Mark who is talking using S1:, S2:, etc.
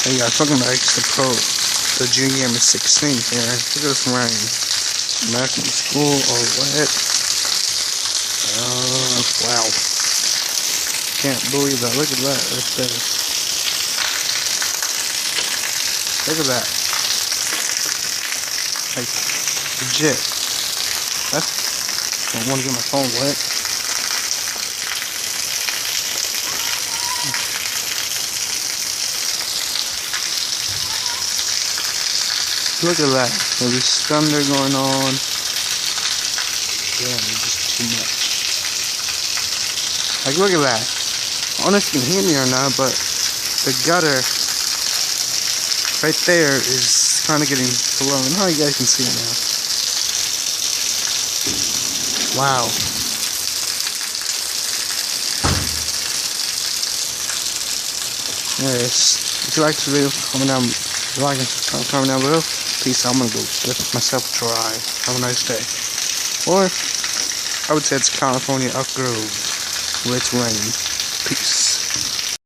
S1: Hey guys, welcome back to the junior gamer 16 here. Look at this rain. Back in school all wet. Wow. Can't believe that. Look at that right there. Look at that. Like, legit. I don't want to get my phone wet. Look at that. There's thunder going on. Damn, it's just too much. Like, look at that. I don't know if you can hear me or not, but the gutter right there is kind of getting blown. How you guys can see it now. Wow. Anyways, if you like this video, comment down, like and subscribe, comment down below. Peace out. I'm gonna go get myself dry. Have a nice day. Or I would say it's California Up Grove, where it's raining. Peace.